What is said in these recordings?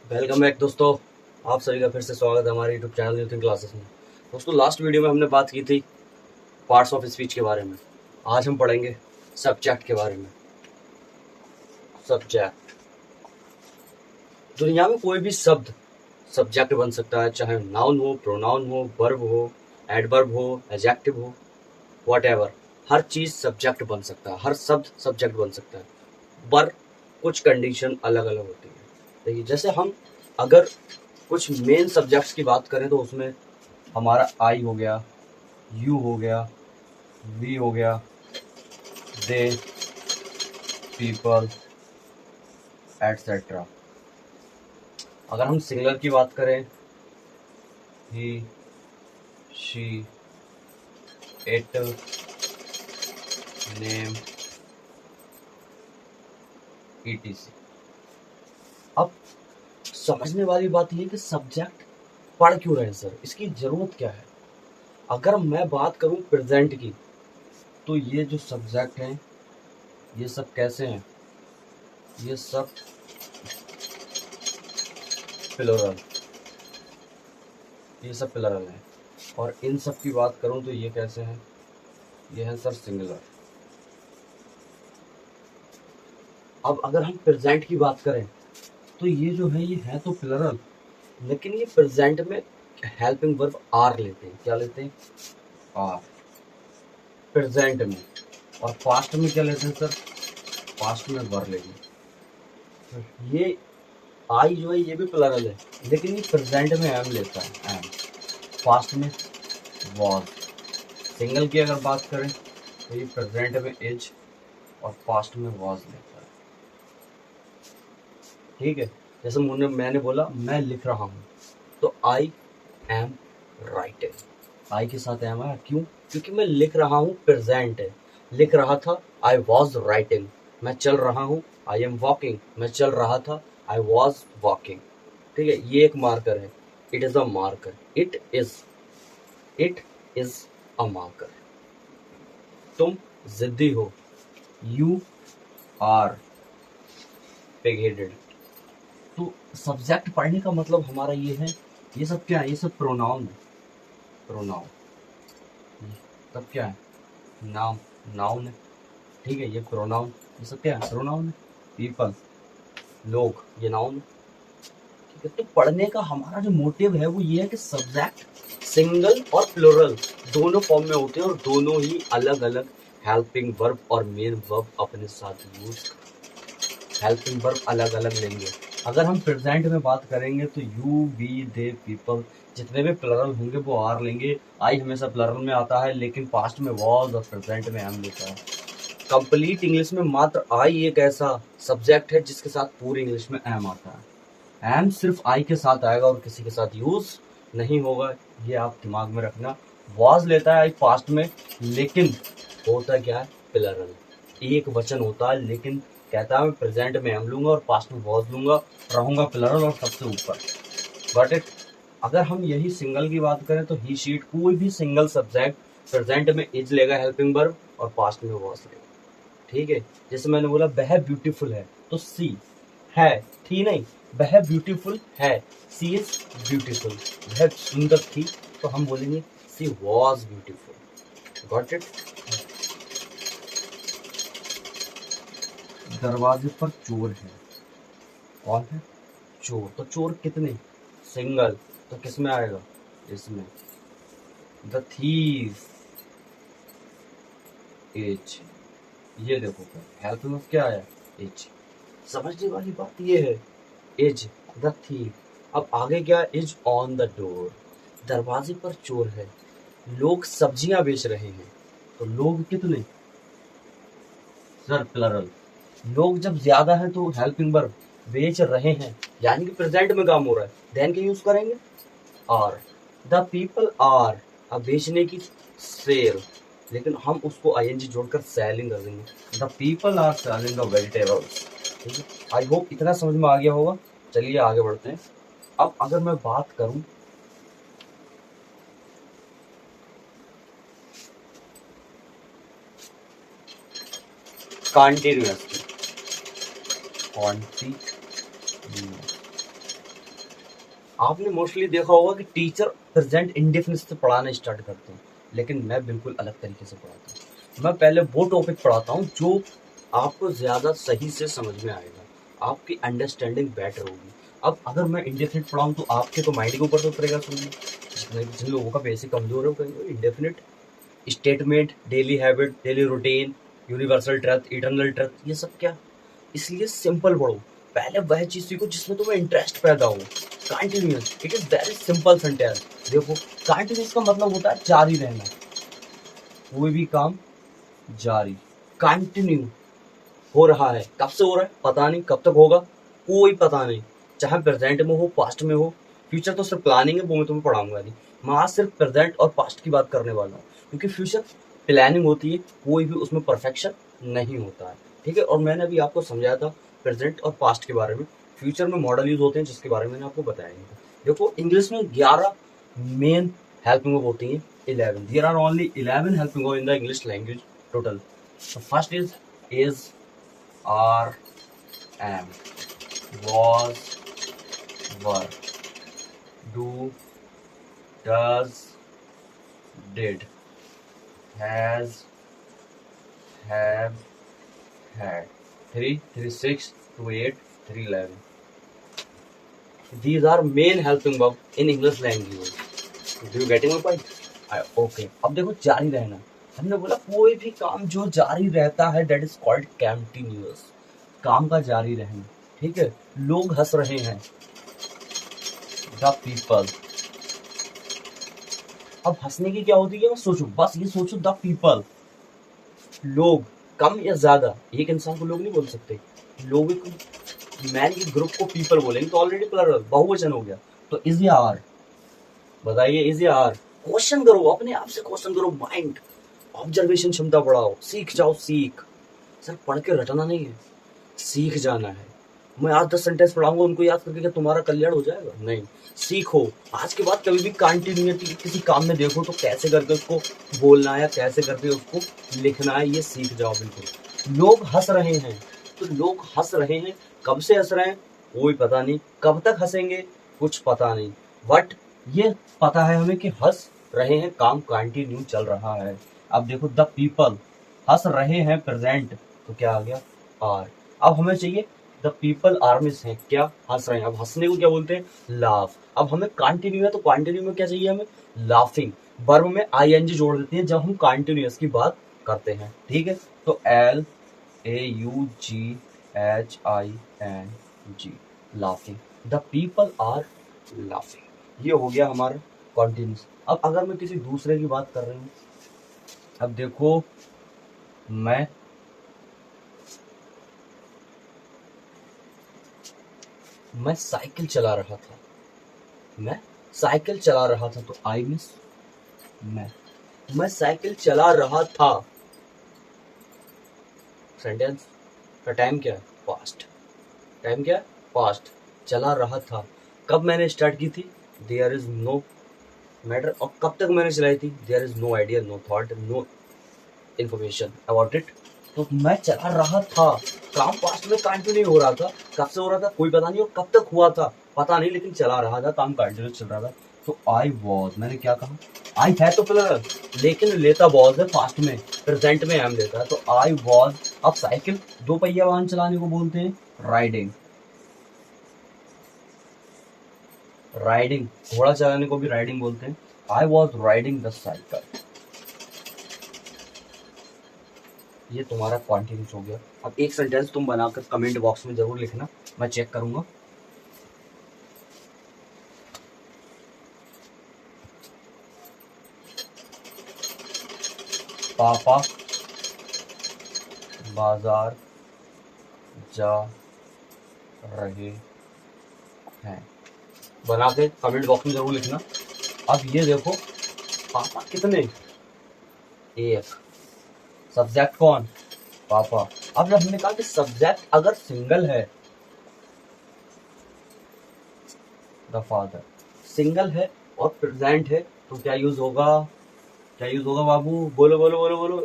Welcome back दोस्तों। आप सभी का फिर से स्वागत है हमारे यूट्यूब चैनल यूथिंग क्लासेस में। दोस्तों, लास्ट वीडियो में हमने बात की थी पार्ट्स ऑफ स्पीच के बारे में। आज हम पढ़ेंगे सब्जेक्ट के बारे में। सब्जेक्ट, दुनिया में कोई भी शब्द सब्जेक्ट बन सकता है, चाहे नाउन हो, प्रोनाउन हो, वर्ब हो, एडवर्ब हो, एडजेक्टिव हो, व्हाटएवर। हर चीज सब्जेक्ट बन सकता है, हर शब्द सब्जेक्ट बन सकता है, पर कुछ कंडीशन अलग अलग होती है। देखिए, जैसे हम अगर कुछ मेन सब्जेक्ट्स की बात करें तो उसमें हमारा आई हो गया, यू हो गया, वी हो गया, दे, पीपल, एटसेट्रा। अगर हम सिंगलर की बात करें, ही, शी, इट, नेम, ईटीसी। अब समझने वाली बात यह कि सब्जेक्ट पढ़ क्यों रहे हैं सर, इसकी जरूरत क्या है। अगर मैं बात करूं प्रेजेंट की, तो ये जो सब्जेक्ट हैं ये सब कैसे हैं, ये सब प्लुरल, ये सब प्लुरल है। और इन सब की बात करूं तो ये कैसे हैं, ये है सर सिंगुलर। अब अगर हम प्रेजेंट की बात करें तो ये जो है ये है तो प्लुरल, लेकिन ये प्रेजेंट में हेल्पिंग वर्ब आर लेते हैं। क्या लेते हैं? आर, प्रेजेंट में। और पास्ट में क्या लेते हैं सर? पास्ट में वर लेंगे। ये आई जो है ये भी प्लुरल है, लेकिन ये प्रेजेंट में एम लेता है, एम। पास्ट में वॉज। सिंगल की अगर बात करें तो ये प्रेजेंट में इज और पास्ट में वॉज लेता है। ठीक है, जैसे मैंने बोला मैं लिख रहा हूँ, तो आई एम राइटिंग। आई के साथ एम आया, क्यों? क्योंकि मैं लिख रहा हूँ, प्रेजेंट है। लिख रहा था, आई वॉज राइटिंग। मैं चल रहा हूँ, आई एम वॉकिंग। मैं चल रहा था, आई वॉज वॉकिंग। ठीक है, ये एक मार्कर है। It is a marker. It is a marker. तुम जिद्दी हो, यू आर पिग-हेडेड। तो सब्जेक्ट पढ़ने का मतलब हमारा ये है, ये सब क्या है? ये सब प्रोनाउन है। प्रोनाउन तब क्या है? नाउन, नाउन है। ठीक है, ये प्रोनाउन, ये सब क्या है? प्रोनाउन है। पीपल, लोग, ये नाउन है। ठीक है, तो पढ़ने का हमारा जो मोटिव है वो ये है कि सब्जेक्ट सिंगल और प्लुरल दोनों फॉर्म में होते हैं, और दोनों ही अलग अलग हेल्पिंग वर्ब और मेन वर्ब अपने साथ यूज, हेल्पिंग वर्ब अलग अलग लेंगे। अगर हम प्रेजेंट में बात करेंगे तो यू, वी, दे, पीपल, जितने भी प्लुरल होंगे वो आर लेंगे। आई हमेशा प्लुरल में आता है, लेकिन पास्ट में वॉज और प्रेजेंट में एम लेता है। कंप्लीट इंग्लिश में मात्र आई एक ऐसा सब्जेक्ट है जिसके साथ पूरी इंग्लिश में एम आता है। एम सिर्फ आई के साथ आएगा और किसी के साथ यूज नहीं होगा, ये आप दिमाग में रखना। वॉज लेता है आई पास्ट में, लेकिन होता क्या है? प्लुरल, एक वचन होता है, लेकिन कहता है मैं प्रेजेंट में एम लूंगा और पास्ट में वॉज लूंगा, रहूंगा प्लुरल और सबसे ऊपर। बट इट, अगर हम यही सिंगल की बात करें तो ही, शीट, कोई भी सिंगल सब्जेक्ट प्रेजेंट में इज लेगा हेल्पिंग वर्ब और पास्ट में वॉज लेगा। ठीक है, जैसे मैंने बोला वह ब्यूटीफुल है, तो सी है, थी नहीं, वह ब्यूटीफुल है, सी इज ब्यूटीफुल। वह सुंदर थी, तो हम बोलेंगे सी वॉज ब्यूटीफुल। Got it? दरवाजे पर चोर है, कौन है? चोर। तो चोर कितने? सिंगल, तो किस में आएगा? इसमें। द थीफ इज, ये देखो हेल्प में क्या आया? इज। समझने वाली बात ये है, इज द थीफ। अब आगे क्या? इज ऑन द डोर, दरवाजे पर चोर है। लोग सब्जियां बेच रहे हैं, तो लोग कितने? Sir plural. लोग जब ज्यादा हैं तो हेल्पिंग वर्ब, बेच रहे हैं यानी कि प्रेजेंट में काम हो रहा है, देन के यूज करेंगे आर। द पीपल आर, अब बेचने की सेल, लेकिन हम उसको आईएनजी जोड़कर सेलिंग कर देंगे। The people are selling the vegetables. ठीक है, आई होप इतना समझ में आ गया होगा। चलिए आगे बढ़ते हैं। अब अगर मैं बात करूं कॉन्टिन्यूअस की, कॉन्टिन्यूअस, आपने मोस्टली देखा होगा कि टीचर प्रेजेंट इंडेफिनिट से पढ़ाना स्टार्ट करते हैं, लेकिन मैं बिल्कुल अलग तरीके से पढ़ाता हूँ। मैं पहले वो टॉपिक पढ़ाता हूँ जो आपको ज़्यादा सही से समझ में आएगा, आपकी अंडरस्टैंडिंग बेटर होगी। अब अगर मैं इंडेफिनिट पढ़ाऊँ तो आपके तो माइंड के ऊपर तो उतरेगा सुनने। जिन लोगों का बेसिक कमजोर है वो कहेंगे indefinite, statement, daily habit, daily routine, universal truth, eternal truth, ये सब क्या। इसलिए सिंपल पढ़ो, पहले वह चीज सीखो जिसमें तुम्हें इंटरेस्ट पैदा हो। Continuous, it is very simple sentence. देखो, कंटिन्यूस का मतलब होता है जारी रहना, कोई भी काम जारी, कंटिन्यू हो रहा है। कब से हो रहा है पता नहीं, कब तक होगा कोई पता नहीं, चाहे प्रेजेंट में हो, पास्ट में हो। फ्यूचर तो सिर्फ प्लानिंग है, वो मैं तुम्हें पढ़ाऊंगा नहीं। मैं आज सिर्फ प्रेजेंट और पास्ट की बात करने वाला हूँ, क्योंकि फ्यूचर प्लानिंग होती है, कोई भी उसमें परफेक्शन नहीं होता है, ठीक है। और मैंने अभी आपको समझाया था प्रेजेंट और पास्ट के बारे में। फ्यूचर में मॉडल यूज होते हैं जिसके बारे में मैंने आपको बताया नहीं था। देखो, इंग्लिश में 11 मेन हेल्पिंग वर्ब होती हैं, 11, there are only 11 helping verb in the English language total. First is are, am, was, were, do, does, did, has, have, had. 3, 3, 6, 2, 8, 3, 11. These are main helping verb in English language. Do you getting my point? Okay. अब देखो, जारी रहना, हमने बोला कोई भी काम जो जारी रहता है that is called continuous, काम का जारी रहना, ठीक है। लोग हंस रहे हैं, the people। अब हंसने की क्या होती है, मैं सोचो, बस ये सोचो, the people, लोग, कम या ज्यादा, एक इंसान को लोग नहीं बोल सकते। लोग मैन के ग्रुप को पीपल बोलेंगे तो ऑलरेडी प्लरल, बहुवचन हो गया। तो इज या आर, बताइए, इज या आर। क्वेश्चन करो, अपने आप से क्वेश्चन करो, माइंड ऑब्जर्वेशन क्षमता बढ़ाओ, सीख जाओ। सीख, सर पढ़ के रटना नहीं है, सीख जाना है। मैं आज 10 सेंटेंस पढ़ाऊंगा, उनको याद करके क्या तुम्हारा कल्याण हो जाएगा? नहीं, सीखो। आज के बाद कभी भी कंटिन्यूटी किसी काम में देखो तो कैसे करके उसको बोलना है या कैसे करके उसको लिखना है, ये सीख जाओ बिल्कुल। लोग हंस रहे हैं, तो लोग हंस रहे हैं, कब से हंस रहे हैं कोई पता नहीं, कब तक हंसेंगे कुछ पता नहीं, बट ये पता है हमें कि हंस रहे हैं, काम कंटिन्यू चल रहा है। अब देखो, द पीपल हंस रहे हैं, प्रेजेंट, तो क्या आ गया? आर। अब हमें चाहिए द पीपल आर में हैं, क्या? हंस रहे हैं। अब हंसने को क्या बोलते हैं? लाफ। अब हमें कंटिन्यू है, तो कंटिन्यू में क्या चाहिए हमें? लाफिंग। वर्ब में आईएनजी जोड़ देते हैं जब हम कंटिन्यूअस की बात करते हैं, ठीक है। तो LAUGHING, laughing, the people are laughing. ये हो गया हमारा कॉन्टिन्यूस। अब अगर मैं किसी दूसरे की बात कर रही हूँ, अब देखो, मैं साइकिल चला रहा था, मैं साइकिल चला रहा था, तो आई मिस मैं साइकिल चला रहा था। सेंटेंस का टाइम क्या है? पास्ट। टाइम क्या है? पास्ट। चला रहा था, कब मैंने स्टार्ट की थी? There is no matter. और कब तक मैंने चलाई थी? There is no idea, no thought, no information about it. तो मैं चला रहा था, काम पास्ट में कंटिन्यू हो रहा था, कब से हो रहा था कोई पता नहीं, और कब तक हुआ था पता नहीं, लेकिन चला रहा था, काम कंटिन्यू चल रहा था। तो आई वॉज, मैंने क्या कहा? आई है तो प्लरल, लेकिन लेता वॉज है पास्ट में, प्रेजेंट में एम लेता है, तो आई वॉज। अब साइकिल, दो पहिया वाहन चलाने को बोलते हैं राइडिंग। राइडिंग, घोड़ा चलाने को भी राइडिंग बोलते हैं। I was riding the cycle. ये तुम्हारा कॉन्टिन्यूस हो गया। अब एक सेंटेंस तुम बनाकर कमेंट बॉक्स में जरूर लिखना, मैं चेक करूंगा। पापा बाजार जा रहे हैं, बना के कमेंट बॉक्स में जरूर लिखना। अब ये देखो, पापा कितने? एक। सब्जेक्ट कौन? पापा। अब जब हमने कहा कि सब्जेक्ट अगर सिंगल है, द फादर, सिंगल है और प्रेजेंट है, तो क्या यूज होगा? क्या यूज होगा बाबू? बोलो बोलो बोलो बोलो,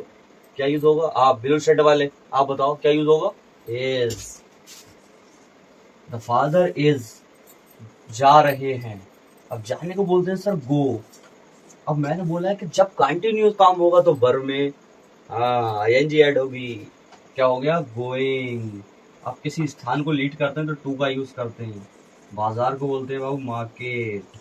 क्या यूज होगा? आप ब्लू शर्ट वाले, आप बताओ क्या यूज होगा? इज। द फादर इज जा रहे हैं, अब जाने को बोलते हैं सर गो। अब मैंने बोला है कि जब कंटिन्यूस काम होगा तो वर्ब में आईएनजी ऐड होगी। क्या हो गया? गोइंग। अब किसी स्थान को लीड करते हैं तो टू का यूज करते हैं। बाजार को बोलते हैं बाबू market.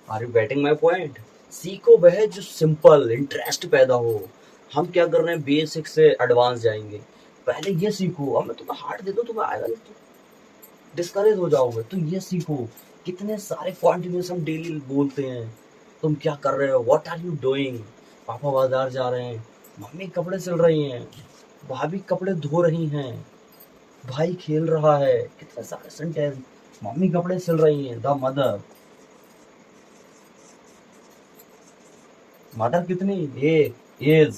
Are you getting my point? सीखो वह जो सिंपल इंटरेस्ट पैदा हो। हम क्या कर रहे हैं, बेसिक से एडवांस जाएंगे। पहले ये सीखो। अब मैं तुम्हें हार्ड दे दूं, तुम्हें आएगा नहीं, तुम डिस्करेज हो जाओगे। तुम ये सीखो। कितने सारे कॉन्टिन्यूस हम डेली बोलते हैं। तुम क्या कर रहे हो, व्हाट आर यू डूइंग? पापा बाजार जा रहे हैं, मम्मी कपड़े सिल रही हैं, भाभी कपड़े धो रही हैं, भाई खेल रहा है। कितने सारे सेंटेंस। मम्मी कपड़े सिल रही हैं, द मदर। मदर कितनी? ए इज।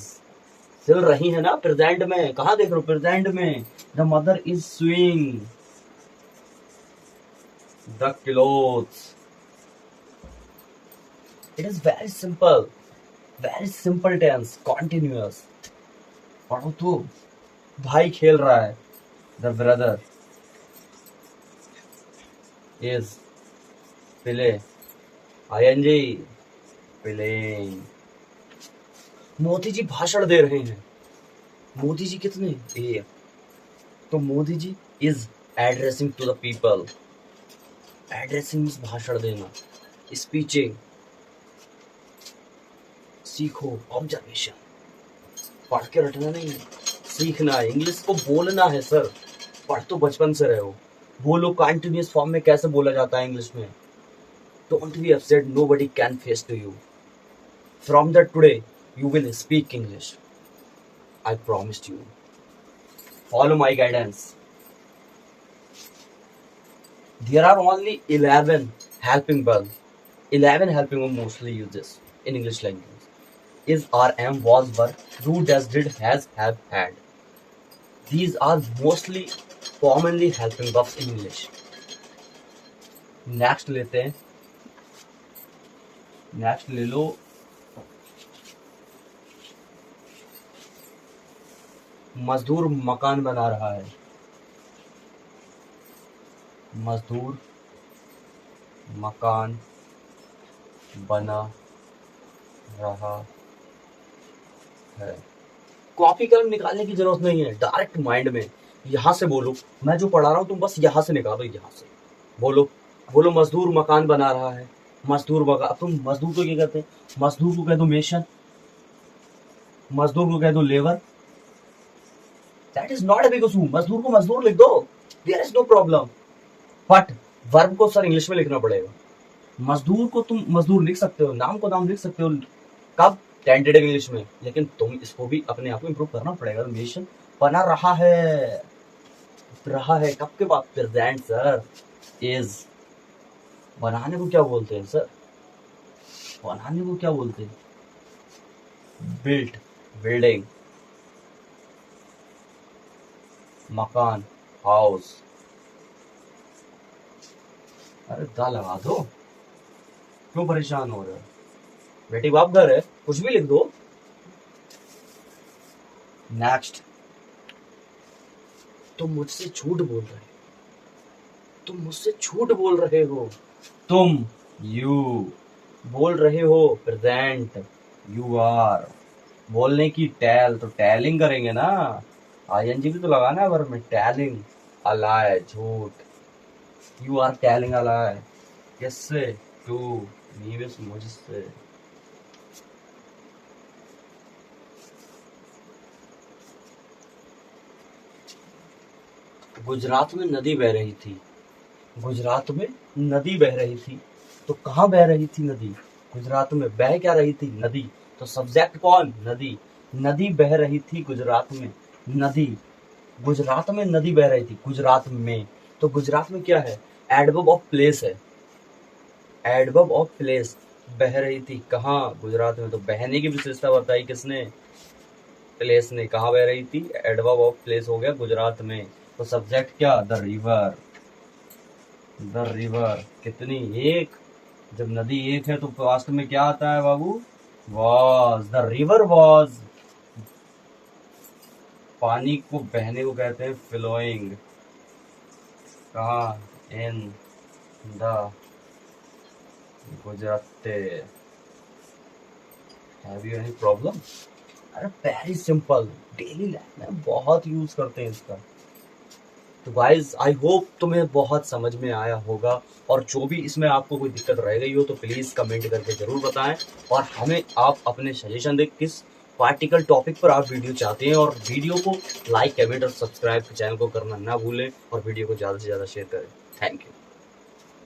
सिल रही है ना प्रेजेंट में। कहाँ देख रहे हो? प्रेजेंट में। The mother is swing the clothes. It is very simple tense, continuous. पढ़ो तो। भाई खेल रहा है, the brother is play, ING playing. Modi ji भाषण दे रहे हैं। मोदी जी कितने? ए। तो Modi ji is addressing to the people. Addressing means भाषण देना, स्पीचिंग। सीखो, ऑब्जर्वेशन। पढ़ के रटना नहीं, सीखना है। इंग्लिश को बोलना है सर। पढ़ तो बचपन से रहे हो। बोलो कंटिन्यूअस फॉर्म में कैसे बोला जाता है इंग्लिश में। Don't be upset, nobody can face to you. From the today you will speak English. I promised you. Follow my guidance. There are only 11 helping verbs. 11 helping verbs mostly use this in English language. Is, are, am, was, were, do, does, did, has, have, had. These are mostly commonly helping verbs in English. Next लेते हैं। Next ले लो। मजदूर मकान बना रहा है। मजदूर मकान बना रहा है। कॉपी कलम निकालने की जरूरत नहीं है, डायरेक्ट माइंड में यहां से बोलो। मैं जो पढ़ा रहा हूं तुम बस यहां से निकालो, यहां से बोलो। बोलो मजदूर मकान बना रहा है। मजदूर मकान। तुम मजदूर को क्या कहते हैं? मजदूर को कह दो मेसन, मजदूर को कह दो labour. That is not a big issue. मजदूर को मजदूर लिख दो, there is no problem. But verb को सर इंग्लिश में लिखना पड़ेगा। मजदूर को तुम मजदूर लिख सकते हो, नाम को नाम लिख सकते हो। कब? टेंटेटिव इंग्लिश में। लेकिन तुम इसको भी अपने आप को इम्प्रूव करना पड़ेगा। नेशन बना रहा है। रहा है कब के बाद? Present sir. इज। बनाने को क्या बोलते हैं सर? बनाने को क्या बोलते हैं? Built, building. मकान, हाउस। अरे दा लगा दो, क्यों परेशान हो रहे हो? बेटी बाप घर है, कुछ भी लिख दो। नेक्स्ट। तुम मुझसे झूठ बोल रहे हो। तुम मुझसे झूठ बोल रहे हो। तुम, यू। बोल रहे हो, प्रेजेंट, यू आर। बोलने की टेल, तो टेलिंग करेंगे ना। आईएनजी भी तो लगाना है वर्ब में। टेलिंग अ लाई, झूठ। You are telling a lie. किससे? टू मी, मींस मुझसे। गुजरात में नदी बह रही थी। गुजरात में नदी बह रही थी। तो कहाँ बह रही थी नदी? गुजरात में। बह क्या रही थी? नदी। तो सब्जेक्ट कौन? नदी। नदी बह रही थी गुजरात में। नदी। गुजरात में नदी बह रही थी। गुजरात में। तो गुजरात में क्या है? एडवर्ब ऑफ प्लेस है। Adverb of place. बह रही थी कहाँ? गुजरात में। तो बहने की विशेषता बताई किसने? प्लेस ने। कहाँ बह रही थी? एडवर्ब ऑफ प्लेस हो गया गुजरात में। तो सब्जेक्ट क्या? The river. द रिवर कितनी? एक। जब नदी एक है तो पास्ट में क्या आता है बाबू? वॉज। The river was. पानी को बहने को कहते हैं फ्लोइंग। कहाँ? इन द गुजराते। Have you any problem? अरे वेरी सिंपल, डेली लाइफ में बहुत यूज करते हैं इसका। तो गाइज आई होप तुम्हें बहुत समझ में आया होगा, और जो भी इसमें आपको कोई दिक्कत रह गई हो तो प्लीज कमेंट करके जरूर बताएं, और हमें आप अपने सजेशन दें किस पार्टिकल टॉपिक पर आप वीडियो चाहते हैं, और वीडियो को लाइक, कमेंट और सब्सक्राइब चैनल को करना ना भूलें, और वीडियो को ज़्यादा से ज़्यादा शेयर करें। Thank you.